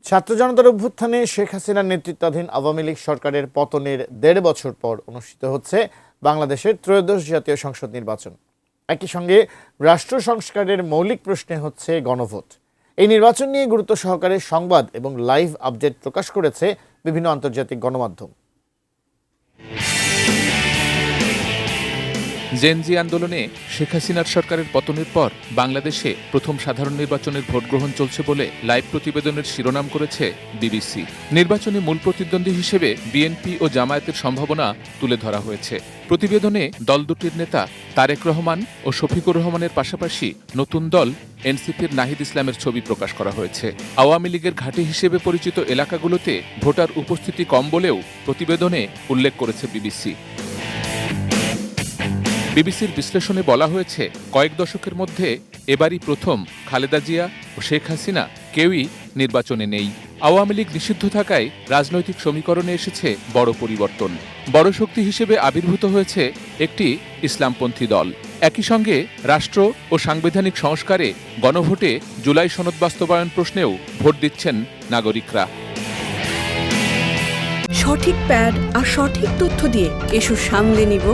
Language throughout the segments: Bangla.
ছাত্র জনতার অভ্যুত্থানে শেখ হাসিনার নেতৃত্বাধীন আওয়ামী লীগ সরকারের পতনের ১.৫ বছর পর অনুষ্ঠিত হচ্ছে বাংলাদেশের ত্রয়োদশ জাতীয় সংসদ নির্বাচন। একই সঙ্গে রাষ্ট্র সংস্কারের মৌলিক প্রশ্নে হচ্ছে গণভোট। এই নির্বাচন নিয়ে গুরুত্ব সহকারে সংবাদ এবং লাইভ আপডেট প্রকাশ করেছে বিভিন্ন আন্তর্জাতিক গণমাধ্যম। জেনজি আন্দোলনে শেখ হাসিনার সরকারের পতনের পর বাংলাদেশে প্রথম সাধারণ নির্বাচনের ভোট গ্রহণ চলছে বলে লাইভ প্রতিবেদনের শিরোনাম করেছে বিবিসি। নির্বাচনে মূল প্রতিদ্বন্দ্বী হিসেবে বিএনপি ও জামায়াতের সম্ভাবনা তুলে ধরা হয়েছে। প্রতিবেদনে দল দুটির নেতা তারেক রহমান ও শফিকুর রহমানের পাশাপাশি নতুন দল এনসিপির নাহিদ ইসলামের ছবি প্রকাশ করা হয়েছে। আওয়ামী লীগের ঘাঁটি হিসেবে পরিচিত এলাকাগুলোতে ভোটার উপস্থিতি কম বলেও প্রতিবেদনে উল্লেখ করেছে বিবিসি। বিবিসির বিশ্লেষণে বলা হয়েছে, কয়েক দশকের মধ্যে এবারই প্রথম খালেদা জিয়া ও শেখ হাসিনা কেউই নির্বাচনে নেই। আওয়ামী লীগ নিষিদ্ধ থাকায় রাজনৈতিক সমীকরণে এসেছে বড় পরিবর্তন। বড় শক্তি হিসেবে আবির্ভূত হয়েছে একটি ইসলামপন্থী দল। একই সঙ্গে রাষ্ট্র ও সাংবিধানিক সংস্কারে গণভোটে জুলাই সনদ বাস্তবায়ন প্রশ্নেও ভোট দিচ্ছেন নাগরিকরা। সঠিক প্যাড আর সঠিক তথ্য দিয়ে এসব সামলে নিব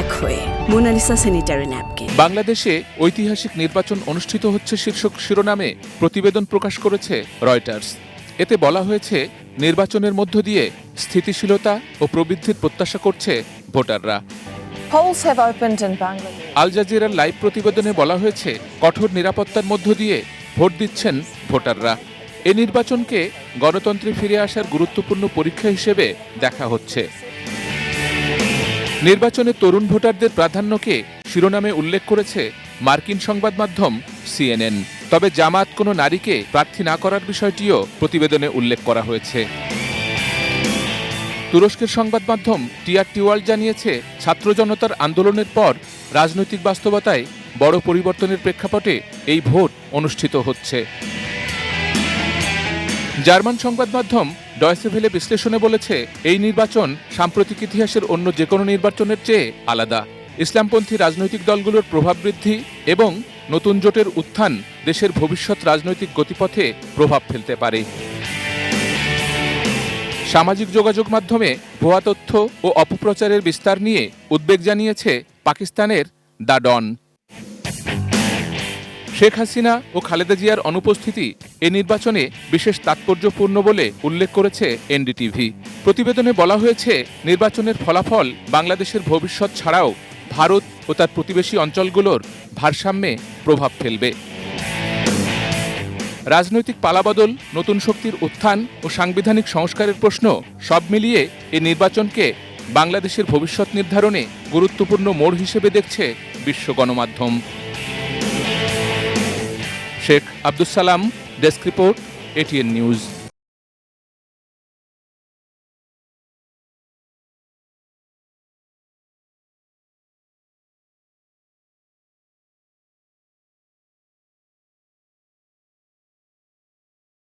এক হয়ে। Monalisa sanitary napkin. বাংলাদেশে ঐতিহাসিক নির্বাচন অনুষ্ঠিত হচ্ছে শীর্ষক শিরোনামে প্রতিবেদন প্রকাশ করেছে রয়টার্স। এতে বলা হয়েছে, নির্বাচনের মধ্য দিয়ে স্থিতিশীলতা ও প্রবৃদ্ধির প্রত্যাশা করছে ভোটাররা। আল জাজিরার লাইভ প্রতিবেদনে বলা হয়েছে, কঠোর নিরাপত্তার মধ্য দিয়ে ভোট দিচ্ছেন ভোটাররা। এ নির্বাচনকে গণতন্ত্রে ফিরে আসার গুরুত্বপূর্ণ পরীক্ষা হিসেবে দেখা হচ্ছে। নির্বাচনে তরুণ ভোটারদের প্রাধান্যকে শিরোনামে উল্লেখ করেছে মার্কিন সংবাদ মাধ্যম সিএনএন। তবে জামাত কোনো নারীকে প্রার্থী না করার বিষয়টিও প্রতিবেদনে উল্লেখ করা হয়েছে। তুরস্কের সংবাদ মাধ্যম টিআরটি ওয়ার্ল্ড জানিয়েছে, ছাত্র জনতার আন্দোলনের পর রাজনৈতিক বাস্তবতায় বড় পরিবর্তনের প্রেক্ষাপটে এই ভোট অনুষ্ঠিত হচ্ছে। জার্মান সংবাদ মাধ্যম ডয়েচে ভেলে বিশ্লেষণে বলেছে, এই নির্বাচন সাম্প্রতিক ইতিহাসের অন্য যে কোনো নির্বাচনের চেয়ে আলাদা। ইসলামপন্থী রাজনৈতিক দলগুলোর প্রভাব বৃদ্ধি এবং নতুন জোটের উত্থান দেশের ভবিষ্যৎ রাজনৈতিক গতিপথে প্রভাব ফেলতে পারে। সামাজিক যোগাযোগ মাধ্যমে ভুয়া তথ্য ও অপপ্রচারের বিস্তার নিয়ে উদ্বেগ জানিয়েছে পাকিস্তানের দ্য ডন। শেখ হাসিনা ও খালেদা জিয়ার অনুপস্থিতি এ নির্বাচনে বিশেষ তাৎপর্যপূর্ণ বলে উল্লেখ করেছে এনডিটিভি। প্রতিবেদনে বলা হয়েছে, নির্বাচনের ফলাফল বাংলাদেশের ভবিষ্যৎ ছাড়াও ভারত ও তার প্রতিবেশী অঞ্চলগুলোর ভারসাম্যে প্রভাব ফেলবে। রাজনৈতিক পালাবদল, নতুন শক্তির উত্থান ও সাংবিধানিক সংস্কারের প্রশ্ন সব মিলিয়ে এ নির্বাচনকে বাংলাদেশের ভবিষ্যৎ নির্ধারণে গুরুত্বপূর্ণ মোড় হিসেবে দেখছে বিশ্ব গণমাধ্যম। Sheikh Abdus Salam, desk report, ATN news.